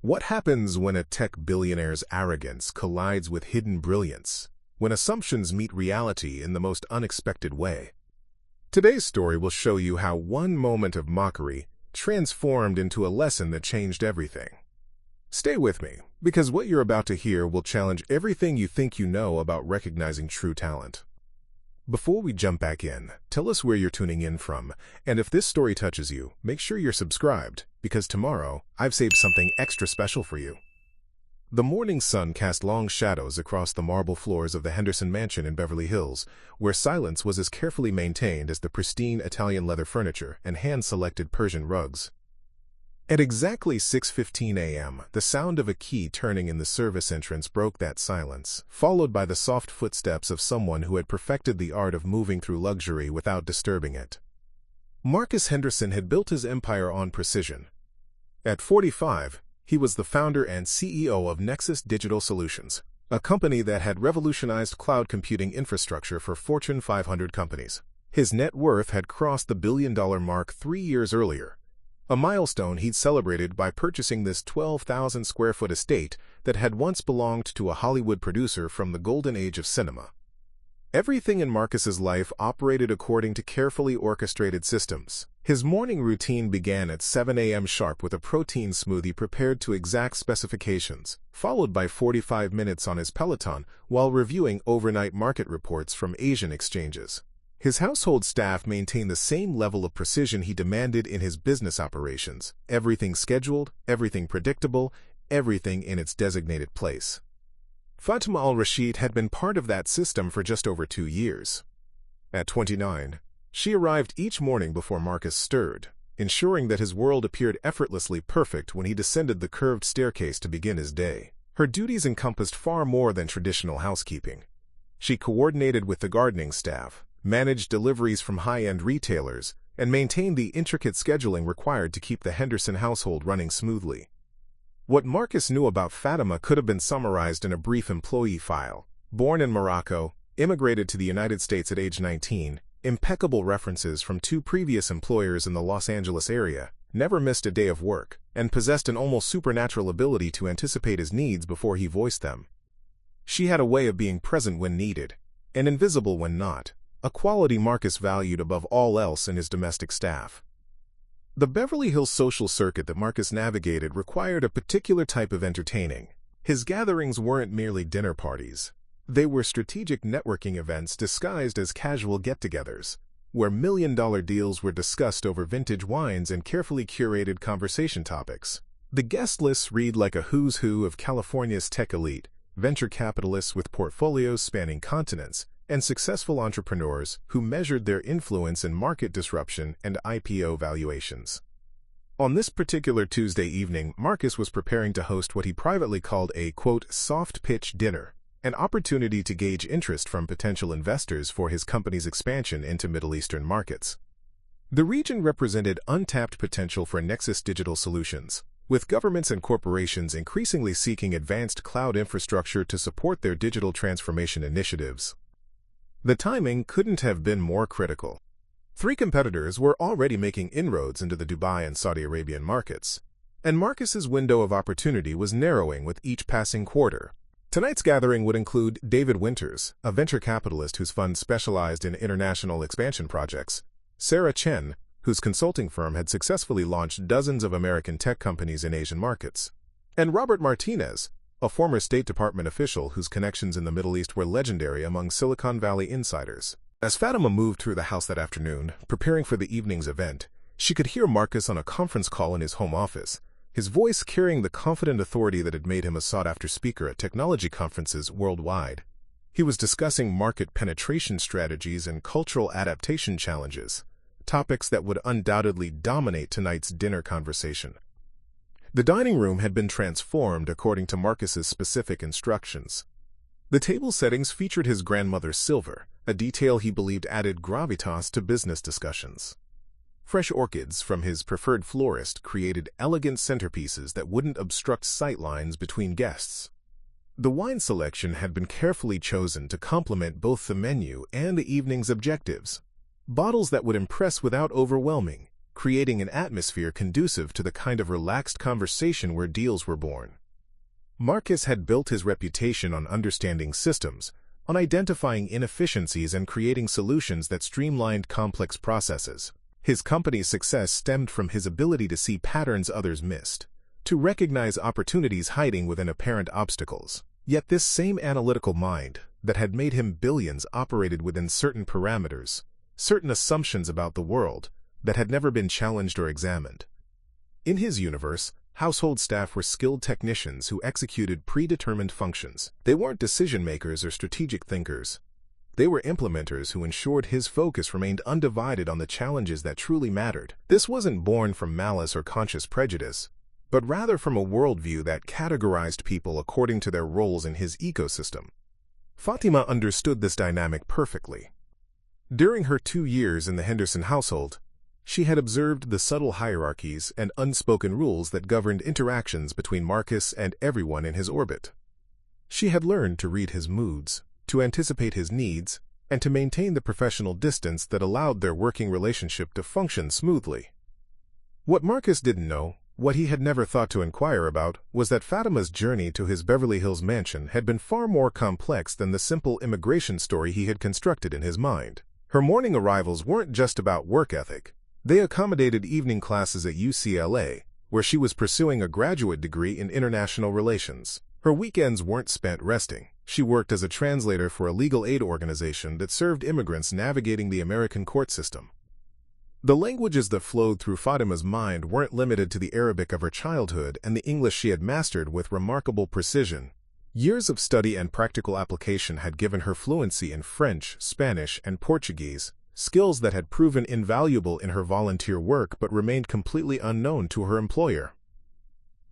What happens when a tech billionaire's arrogance collides with hidden brilliance, when assumptions meet reality in the most unexpected way? Today's story will show you how one moment of mockery transformed into a lesson that changed everything. Stay with me, because what you're about to hear will challenge everything you think you know about recognizing true talent. Before we jump back in, tell us where you're tuning in from, and if this story touches you, make sure you're subscribed, because tomorrow I've saved something extra special for you. The morning sun cast long shadows across the marble floors of the Henderson mansion in Beverly Hills, where silence was as carefully maintained as the pristine Italian leather furniture and hand-selected Persian rugs. At exactly 6:15 a.m., the sound of a key turning in the service entrance broke that silence, followed by the soft footsteps of someone who had perfected the art of moving through luxury without disturbing it. Marcus Henderson had built his empire on precision. At 45, he was the founder and CEO of Nexus Digital Solutions, a company that had revolutionized cloud computing infrastructure for Fortune 500 companies. His net worth had crossed the billion-dollar mark 3 years earlier, a milestone he'd celebrated by purchasing this 12,000-square-foot estate that had once belonged to a Hollywood producer from the golden age of cinema. Everything in Marcus's life operated according to carefully orchestrated systems. His morning routine began at 7 a.m. sharp with a protein smoothie prepared to exact specifications, followed by 45 minutes on his Peloton while reviewing overnight market reports from Asian exchanges. His household staff maintained the same level of precision he demanded in his business operations. Everything scheduled, everything predictable, everything in its designated place. Fatima al-Rashid had been part of that system for just over 2 years. At 29, she arrived each morning before Marcus stirred, ensuring that his world appeared effortlessly perfect when he descended the curved staircase to begin his day. Her duties encompassed far more than traditional housekeeping. She coordinated with the gardening staff, managed deliveries from high-end retailers, and maintained the intricate scheduling required to keep the Henderson household running smoothly. What Marcus knew about Fatima could have been summarized in a brief employee file. Born in Morocco, immigrated to the United States at age 19, impeccable references from 2 previous employers in the Los Angeles area, never missed a day of work, and possessed an almost supernatural ability to anticipate his needs before he voiced them. She had a way of being present when needed, and invisible when not, a quality Marcus valued above all else in his domestic staff. The Beverly Hills social circuit that Marcus navigated required a particular type of entertaining. His gatherings weren't merely dinner parties. They were strategic networking events disguised as casual get-togethers, where million-dollar deals were discussed over vintage wines and carefully curated conversation topics. The guest lists read like a who's who of California's tech elite, venture capitalists with portfolios spanning continents, and successful entrepreneurs who measured their influence in market disruption and IPO valuations. On this particular Tuesday evening, Marcus was preparing to host what he privately called a, quote, soft pitch dinner, an opportunity to gauge interest from potential investors for his company's expansion into Middle Eastern markets. The region represented untapped potential for Nexus Digital Solutions, with governments and corporations increasingly seeking advanced cloud infrastructure to support their digital transformation initiatives. The timing couldn't have been more critical. 3 competitors were already making inroads into the Dubai and Saudi Arabian markets, and Marcus's window of opportunity was narrowing with each passing quarter. Tonight's gathering would include David Winters, a venture capitalist whose fund specialized in international expansion projects, Sarah Chen, whose consulting firm had successfully launched dozens of American tech companies in Asian markets, and Robert Martinez, a former State Department official whose connections in the Middle East were legendary among Silicon Valley insiders. As Fatima moved through the house that afternoon, preparing for the evening's event, she could hear Marcus on a conference call in his home office, his voice carrying the confident authority that had made him a sought-after speaker at technology conferences worldwide. He was discussing market penetration strategies and cultural adaptation challenges, topics that would undoubtedly dominate tonight's dinner conversation. The dining room had been transformed according to Marcus's specific instructions. The table settings featured his grandmother's silver, a detail he believed added gravitas to business discussions. Fresh orchids from his preferred florist created elegant centerpieces that wouldn't obstruct sightlines between guests. The wine selection had been carefully chosen to complement both the menu and the evening's objectives. Bottles that would impress without overwhelming, creating an atmosphere conducive to the kind of relaxed conversation where deals were born. Marcus had built his reputation on understanding systems, on identifying inefficiencies and creating solutions that streamlined complex processes. His company's success stemmed from his ability to see patterns others missed, to recognize opportunities hiding within apparent obstacles. Yet this same analytical mind that had made him billions operated within certain parameters, certain assumptions about the world that had never been challenged or examined. In his universe, household staff were skilled technicians who executed predetermined functions. They weren't decision-makers or strategic thinkers. They were implementers who ensured his focus remained undivided on the challenges that truly mattered. This wasn't born from malice or conscious prejudice, but rather from a worldview that categorized people according to their roles in his ecosystem. Fatima understood this dynamic perfectly. During her 2 years in the Henderson household, she had observed the subtle hierarchies and unspoken rules that governed interactions between Marcus and everyone in his orbit. She had learned to read his moods, to anticipate his needs, and to maintain the professional distance that allowed their working relationship to function smoothly. What Marcus didn't know, what he had never thought to inquire about, was that Fatima's journey to his Beverly Hills mansion had been far more complex than the simple immigration story he had constructed in his mind. Her morning arrivals weren't just about work ethic. They accommodated evening classes at UCLA, where she was pursuing a graduate degree in international relations. Her weekends weren't spent resting. She worked as a translator for a legal aid organization that served immigrants navigating the American court system. The languages that flowed through Fatima's mind weren't limited to the Arabic of her childhood and the English she had mastered with remarkable precision. Years of study and practical application had given her fluency in French, Spanish, and Portuguese, skills that had proven invaluable in her volunteer work but remained completely unknown to her employer.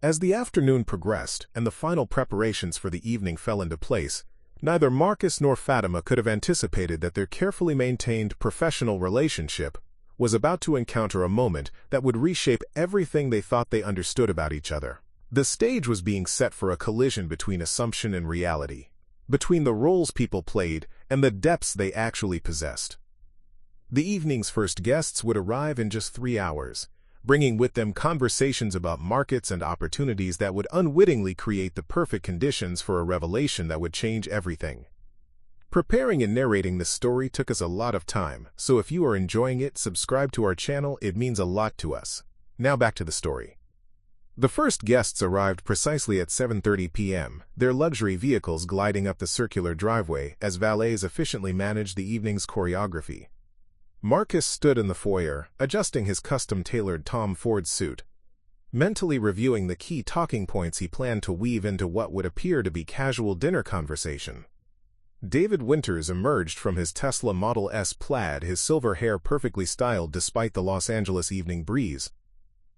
As the afternoon progressed and the final preparations for the evening fell into place, neither Marcus nor Fatima could have anticipated that their carefully maintained professional relationship was about to encounter a moment that would reshape everything they thought they understood about each other. The stage was being set for a collision between assumption and reality, between the roles people played and the depths they actually possessed. The evening's first guests would arrive in just 3 hours, bringing with them conversations about markets and opportunities that would unwittingly create the perfect conditions for a revelation that would change everything. Preparing and narrating this story took us a lot of time, so if you are enjoying it, subscribe to our channel. It means a lot to us. Now back to the story. The first guests arrived precisely at 7:30 p.m., their luxury vehicles gliding up the circular driveway as valets efficiently managed the evening's choreography. Marcus stood in the foyer, adjusting his custom-tailored Tom Ford suit, mentally reviewing the key talking points he planned to weave into what would appear to be casual dinner conversation. David Winters emerged from his Tesla Model S Plaid, his silver hair perfectly styled despite the Los Angeles evening breeze.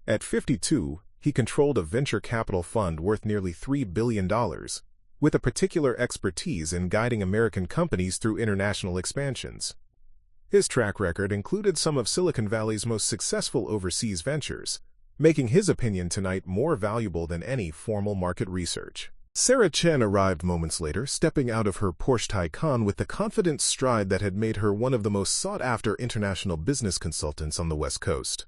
At 52, he controlled a venture capital fund worth nearly $3 billion, with a particular expertise in guiding American companies through international expansions. His track record included some of Silicon Valley's most successful overseas ventures, making his opinion tonight more valuable than any formal market research. Sarah Chen arrived moments later, stepping out of her Porsche Taycan with the confident stride that had made her one of the most sought-after international business consultants on the West Coast.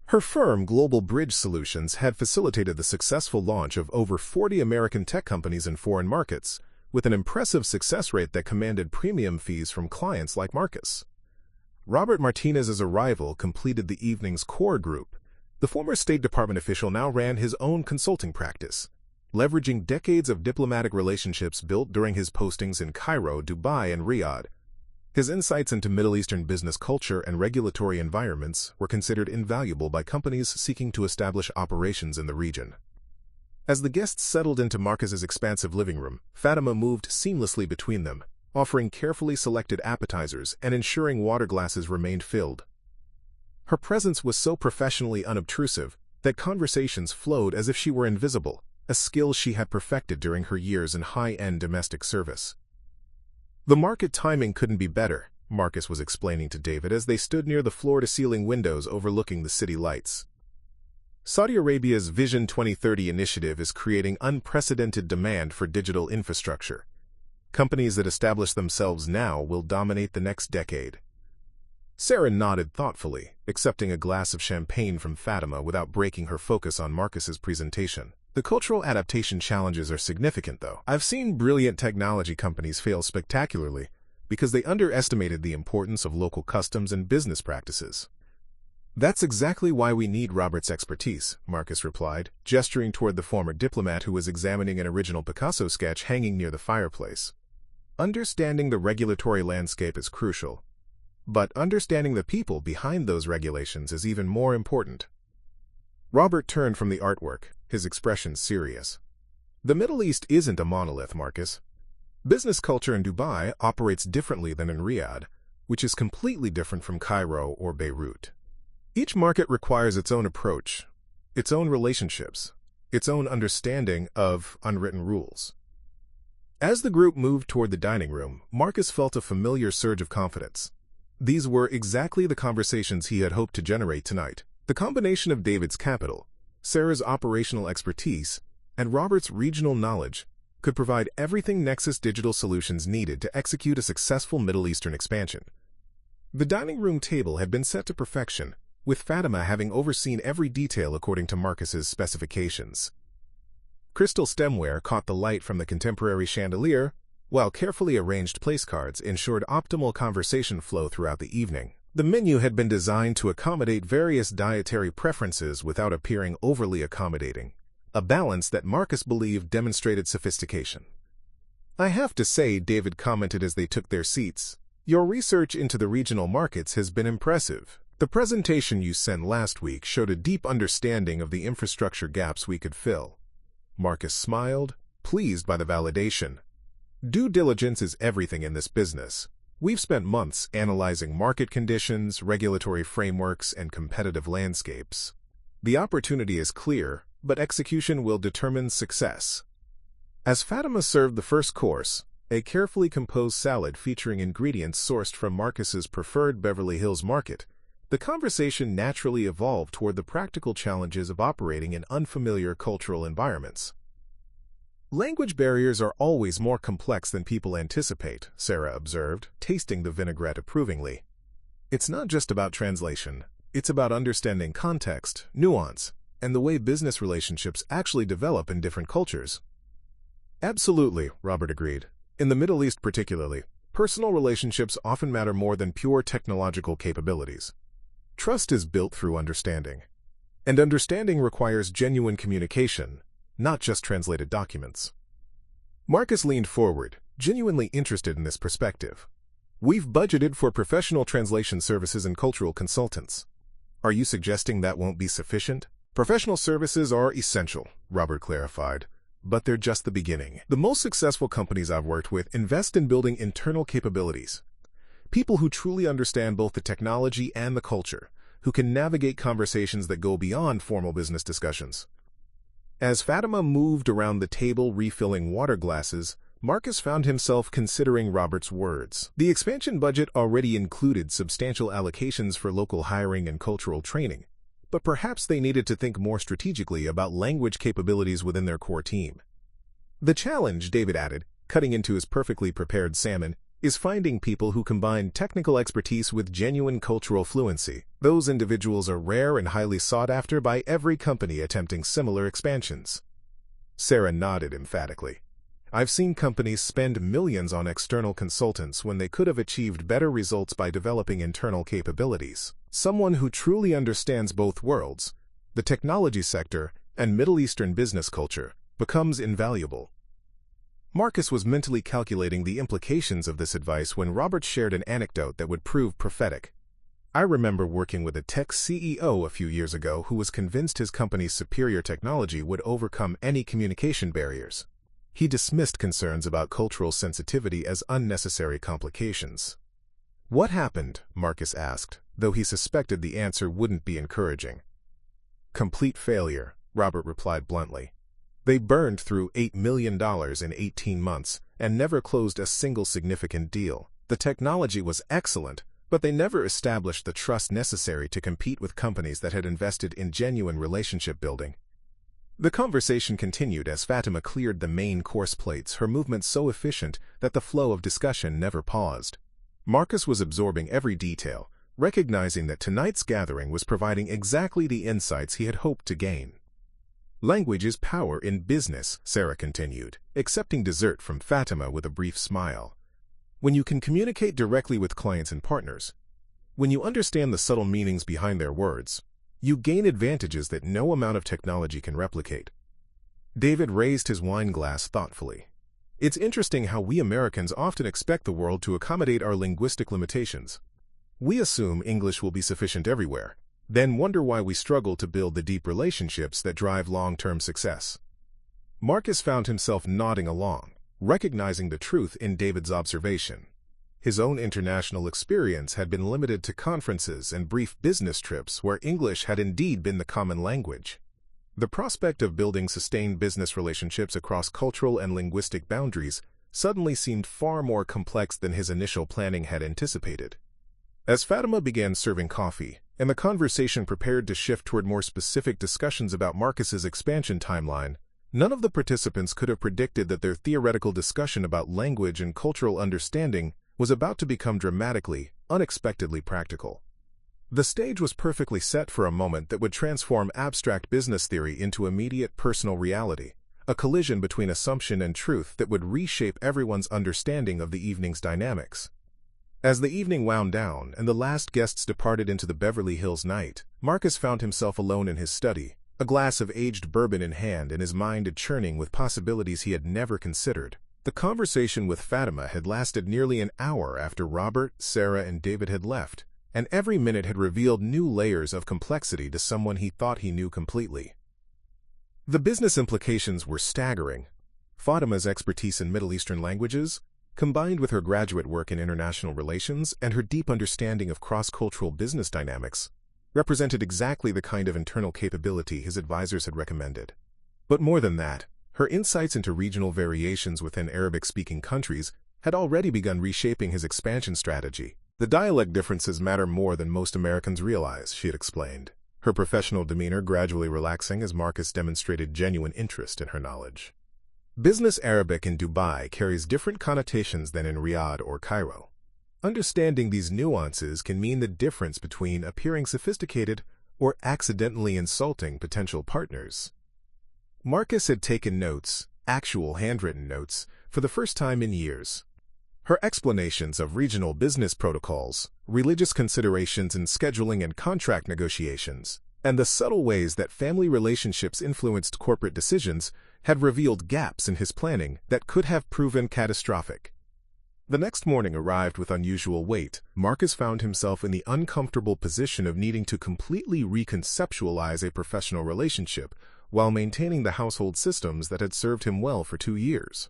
Her firm, Global Bridge Solutions, had facilitated the successful launch of over 40 American tech companies in foreign markets, with an impressive success rate that commanded premium fees from clients like Marcus. Robert Martinez's arrival completed the evening's core group. The former State Department official now ran his own consulting practice, leveraging decades of diplomatic relationships built during his postings in Cairo, Dubai, and Riyadh. His insights into Middle Eastern business culture and regulatory environments were considered invaluable by companies seeking to establish operations in the region. As the guests settled into Marcus's expansive living room, Fatima moved seamlessly between them, offering carefully selected appetizers and ensuring water glasses remained filled. Her presence was so professionally unobtrusive that conversations flowed as if she were invisible, a skill she had perfected during her years in high-end domestic service. The market timing couldn't be better, Marcus was explaining to David as they stood near the floor-to-ceiling windows overlooking the city lights. Saudi Arabia's Vision 2030 initiative is creating unprecedented demand for digital infrastructure. Companies that establish themselves now will dominate the next decade. Sarah nodded thoughtfully, accepting a glass of champagne from Fatima without breaking her focus on Marcus's presentation. The cultural adaptation challenges are significant, though. I've seen brilliant technology companies fail spectacularly because they underestimated the importance of local customs and business practices. That's exactly why we need Robert's expertise, Marcus replied, gesturing toward the former diplomat who was examining an original Picasso sketch hanging near the fireplace. Understanding the regulatory landscape is crucial, but understanding the people behind those regulations is even more important. Robert turned from the artwork, his expression serious. The Middle East isn't a monolith, Marcus. Business culture in Dubai operates differently than in Riyadh, which is completely different from Cairo or Beirut. Each market requires its own approach, its own relationships, its own understanding of unwritten rules. As the group moved toward the dining room, Marcus felt a familiar surge of confidence. These were exactly the conversations he had hoped to generate tonight. The combination of David's capital, Sarah's operational expertise, and Robert's regional knowledge could provide everything Nexus Digital Solutions needed to execute a successful Middle Eastern expansion. The dining room table had been set to perfection, with Fatima having overseen every detail according to Marcus's specifications. Crystal stemware caught the light from the contemporary chandelier, while carefully arranged place cards ensured optimal conversation flow throughout the evening. The menu had been designed to accommodate various dietary preferences without appearing overly accommodating, a balance that Marcus believed demonstrated sophistication. "I have to say," David commented as they took their seats, "your research into the regional markets has been impressive. The presentation you sent last week showed a deep understanding of the infrastructure gaps we could fill." Marcus smiled, pleased by the validation. "Due diligence is everything in this business. We've spent months analyzing market conditions, regulatory frameworks, and competitive landscapes. The opportunity is clear, but execution will determine success." As Fatima served the first course, a carefully composed salad featuring ingredients sourced from Marcus's preferred Beverly Hills market, the conversation naturally evolved toward the practical challenges of operating in unfamiliar cultural environments. "Language barriers are always more complex than people anticipate," Sarah observed, tasting the vinaigrette approvingly. "It's not just about translation. It's about understanding context, nuance, and the way business relationships actually develop in different cultures." "Absolutely," Robert agreed. "In the Middle East particularly, personal relationships often matter more than pure technological capabilities. Trust is built through understanding, and understanding requires genuine communication, not just translated documents." Marcus leaned forward, genuinely interested in this perspective. "We've budgeted for professional translation services and cultural consultants. Are you suggesting that won't be sufficient?" "Professional services are essential," Robert clarified, "but they're just the beginning. The most successful companies I've worked with invest in building internal capabilities. People who truly understand both the technology and the culture, who can navigate conversations that go beyond formal business discussions." As Fatima moved around the table refilling water glasses, Marcus found himself considering Robert's words. The expansion budget already included substantial allocations for local hiring and cultural training, but perhaps they needed to think more strategically about language capabilities within their core team. "The challenge," David added, cutting into his perfectly prepared salmon, "is finding people who combine technical expertise with genuine cultural fluency. Those individuals are rare and highly sought after by every company attempting similar expansions." Sarah nodded emphatically. "I've seen companies spend millions on external consultants when they could have achieved better results by developing internal capabilities. Someone who truly understands both worlds, the technology sector and Middle Eastern business culture, becomes invaluable." Marcus was mentally calculating the implications of this advice when Robert shared an anecdote that would prove prophetic. "I remember working with a tech CEO a few years ago who was convinced his company's superior technology would overcome any communication barriers. He dismissed concerns about cultural sensitivity as unnecessary complications." "What happened?" Marcus asked, though he suspected the answer wouldn't be encouraging. "Complete failure," Robert replied bluntly. "They burned through $8 million in 18 months and never closed a single significant deal. The technology was excellent, but they never established the trust necessary to compete with companies that had invested in genuine relationship building." The conversation continued as Fatima cleared the main course plates, her movements so efficient that the flow of discussion never paused. Marcus was absorbing every detail, recognizing that tonight's gathering was providing exactly the insights he had hoped to gain. "Language is power in business," Sarah continued, accepting dessert from Fatima with a brief smile. "When you can communicate directly with clients and partners, when you understand the subtle meanings behind their words, you gain advantages that no amount of technology can replicate." David raised his wine glass thoughtfully. "It's interesting how we Americans often expect the world to accommodate our linguistic limitations. We assume English will be sufficient everywhere, then wonder why we struggle to build the deep relationships that drive long-term success." Marcus found himself nodding along, recognizing the truth in David's observation. His own international experience had been limited to conferences and brief business trips where English had indeed been the common language. The prospect of building sustained business relationships across cultural and linguistic boundaries suddenly seemed far more complex than his initial planning had anticipated. As Fatima began serving coffee, and the conversation prepared to shift toward more specific discussions about Marcus's expansion timeline, none of the participants could have predicted that their theoretical discussion about language and cultural understanding was about to become dramatically, unexpectedly practical. The stage was perfectly set for a moment that would transform abstract business theory into immediate personal reality, a collision between assumption and truth that would reshape everyone's understanding of the evening's dynamics. As the evening wound down and the last guests departed into the Beverly Hills night, Marcus found himself alone in his study, a glass of aged bourbon in hand and his mind churning with possibilities he had never considered. The conversation with Fatima had lasted nearly an hour after Robert, Sarah, and David had left, and every minute had revealed new layers of complexity to someone he thought he knew completely. The business implications were staggering. Fatima's expertise in Middle Eastern languages, combined with her graduate work in international relations and her deep understanding of cross-cultural business dynamics, represented exactly the kind of internal capability his advisors had recommended. But more than that, her insights into regional variations within Arabic-speaking countries had already begun reshaping his expansion strategy. "The dialect differences matter more than most Americans realize," she had explained, her professional demeanor gradually relaxing as Marcus demonstrated genuine interest in her knowledge. "Business Arabic in Dubai carries different connotations than in Riyadh or Cairo. Understanding these nuances can mean the difference between appearing sophisticated or accidentally insulting potential partners." Marcus had taken notes, actual handwritten notes, for the first time in years. Her explanations of regional business protocols, religious considerations in scheduling and contract negotiations, and the subtle ways that family relationships influenced corporate decisions had revealed gaps in his planning that could have proven catastrophic. The next morning arrived with unusual weight. Marcus found himself in the uncomfortable position of needing to completely reconceptualize a professional relationship while maintaining the household systems that had served him well for 2 years.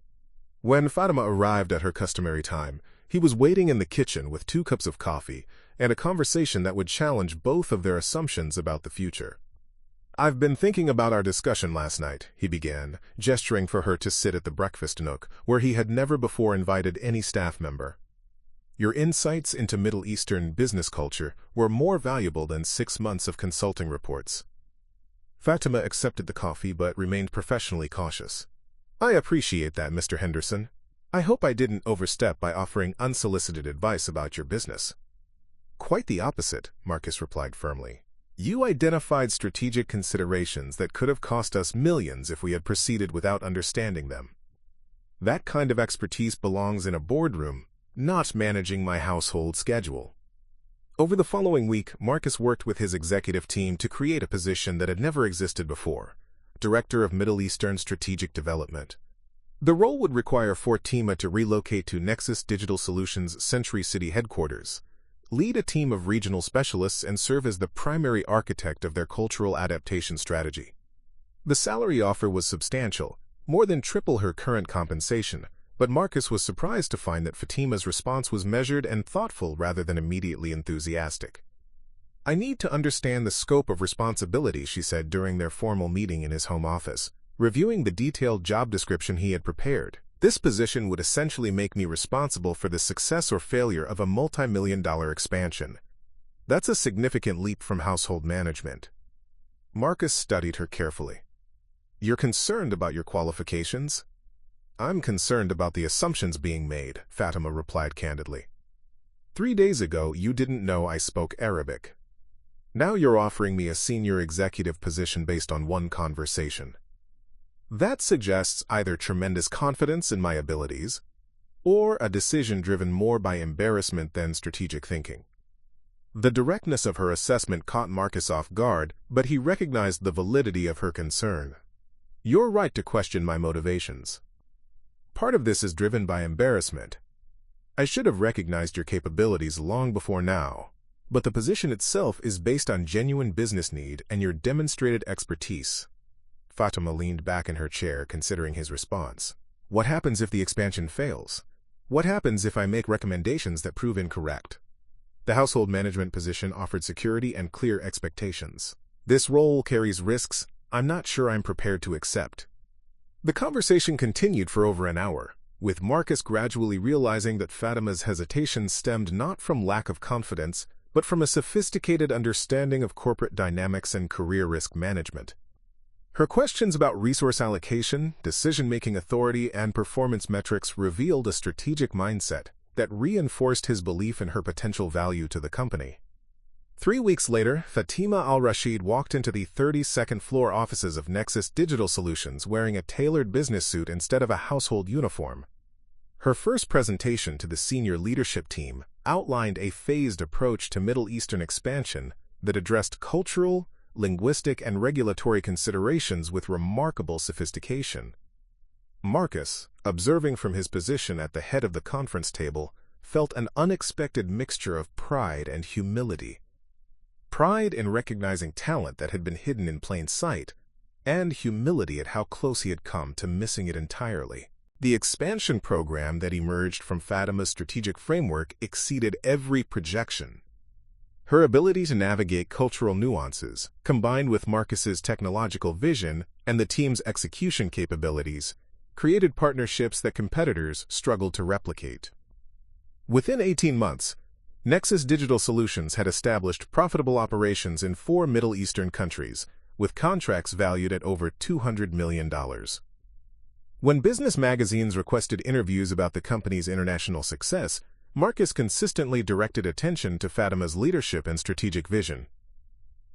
When Fatima arrived at her customary time, he was waiting in the kitchen with 2 cups of coffee and a conversation that would challenge both of their assumptions about the future. "I've been thinking about our discussion last night," he began, gesturing for her to sit at the breakfast nook, where he had never before invited any staff member. "Your insights into Middle Eastern business culture were more valuable than 6 months of consulting reports." Fatima accepted the coffee but remained professionally cautious. "I appreciate that, Mr. Henderson. I hope I didn't overstep by offering unsolicited advice about your business." "Quite the opposite," Marcus replied firmly. "You identified strategic considerations that could have cost us millions if we had proceeded without understanding them. That kind of expertise belongs in a boardroom, not managing my household schedule." Over the following week, Marcus worked with his executive team to create a position that had never existed before: Director of Middle Eastern Strategic Development. The role would require Fatima to relocate to Nexus Digital Solutions' Century City headquarters, lead a team of regional specialists, and serve as the primary architect of their cultural adaptation strategy. The salary offer was substantial, more than triple her current compensation, but Marcus was surprised to find that Fatima's response was measured and thoughtful rather than immediately enthusiastic. "I need to understand the scope of responsibility," she said during their formal meeting in his home office, reviewing the detailed job description he had prepared. "This position would essentially make me responsible for the success or failure of a multi-million-dollar expansion. That's a significant leap from household management." Marcus studied her carefully. "You're concerned about your qualifications?" "I'm concerned about the assumptions being made," Fatima replied candidly. 3 days ago, you didn't know I spoke Arabic. Now you're offering me a senior executive position based on one conversation. That suggests either tremendous confidence in my abilities or a decision driven more by embarrassment than strategic thinking. The directness of her assessment caught Marcus off guard, but he recognized the validity of her concern. You're right to question my motivations. Part of this is driven by embarrassment. I should have recognized your capabilities long before now, but the position itself is based on genuine business need and your demonstrated expertise. Fatima leaned back in her chair, considering his response. What happens if the expansion fails? What happens if I make recommendations that prove incorrect? The household management position offered security and clear expectations. This role carries risks I'm not sure I'm prepared to accept. The conversation continued for over an hour, with Marcus gradually realizing that Fatima's hesitation stemmed not from lack of confidence, but from a sophisticated understanding of corporate dynamics and career risk management. Her questions about resource allocation, decision-making authority, and performance metrics revealed a strategic mindset that reinforced his belief in her potential value to the company. 3 weeks later, Fatima Al-Rashid walked into the 32nd floor offices of Nexus Digital Solutions wearing a tailored business suit instead of a household uniform. Her first presentation to the senior leadership team outlined a phased approach to Middle Eastern expansion that addressed cultural, linguistic, and regulatory considerations with remarkable sophistication. Marcus, observing from his position at the head of the conference table, felt an unexpected mixture of pride and humility. Pride in recognizing talent that had been hidden in plain sight, and humility at how close he had come to missing it entirely. The expansion program that emerged from Fatima's strategic framework exceeded every projection. Her ability to navigate cultural nuances, combined with Marcus's technological vision and the team's execution capabilities, created partnerships that competitors struggled to replicate. Within 18 months, Nexus Digital Solutions had established profitable operations in 4 Middle Eastern countries, with contracts valued at over $200 million. When business magazines requested interviews about the company's international success, Marcus consistently directed attention to Fatima's leadership and strategic vision.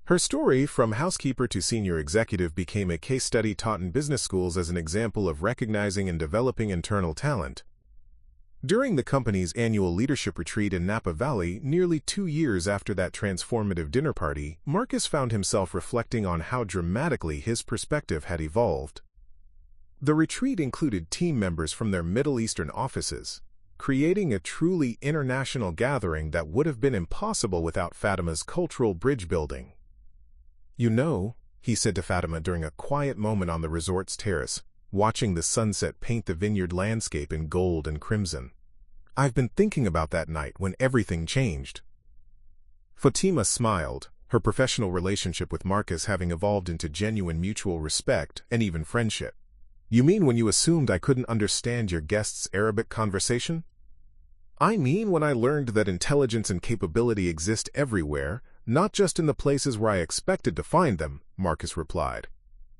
Her story, from housekeeper to senior executive, became a case study taught in business schools as an example of recognizing and developing internal talent. During the company's annual leadership retreat in Napa Valley, nearly 2 years after that transformative dinner party, Marcus found himself reflecting on how dramatically his perspective had evolved. The retreat included team members from their Middle Eastern offices, creating a truly international gathering that would have been impossible without Fatima's cultural bridge building. "You know," he said to Fatima during a quiet moment on the resort's terrace, watching the sunset paint the vineyard landscape in gold and crimson, "I've been thinking about that night when everything changed." Fatima smiled, her professional relationship with Marcus having evolved into genuine mutual respect and even friendship. "You mean when you assumed I couldn't understand your guest's Arabic conversation?" "I mean when I learned that intelligence and capability exist everywhere, not just in the places where I expected to find them," Marcus replied.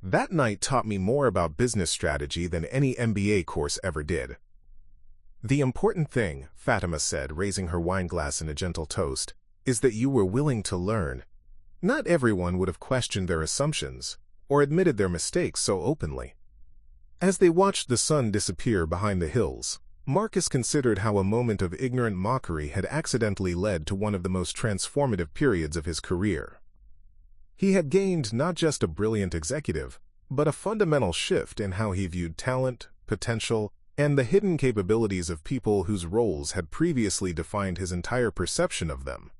"That night taught me more about business strategy than any MBA course ever did." "The important thing," Fatima said, raising her wine glass in a gentle toast, "is that you were willing to learn. Not everyone would have questioned their assumptions or admitted their mistakes so openly." As they watched the sun disappear behind the hills, Marcus considered how a moment of ignorant mockery had accidentally led to one of the most transformative periods of his career. He had gained not just a brilliant executive, but a fundamental shift in how he viewed talent, potential, and the hidden capabilities of people whose roles had previously defined his entire perception of them.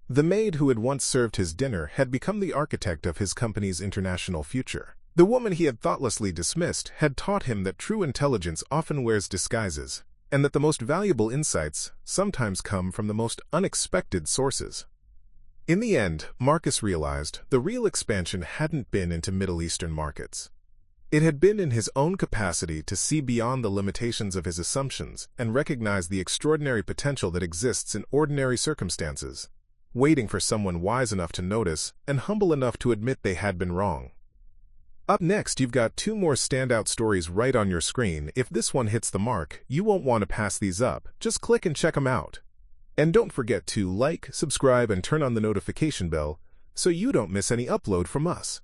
The maid who had once served his dinner had become the architect of his company's international future. The woman he had thoughtlessly dismissed had taught him that true intelligence often wears disguises, and that the most valuable insights sometimes come from the most unexpected sources. In the end, Marcus realized the real expansion hadn't been into Middle Eastern markets. It had been in his own capacity to see beyond the limitations of his assumptions and recognize the extraordinary potential that exists in ordinary circumstances, waiting for someone wise enough to notice and humble enough to admit they had been wrong. Up next, you've got 2 more standout stories right on your screen. If this one hits the mark, you won't want to pass these up. Just click and check them out. And don't forget to like, subscribe, and turn on the notification bell so you don't miss any upload from us.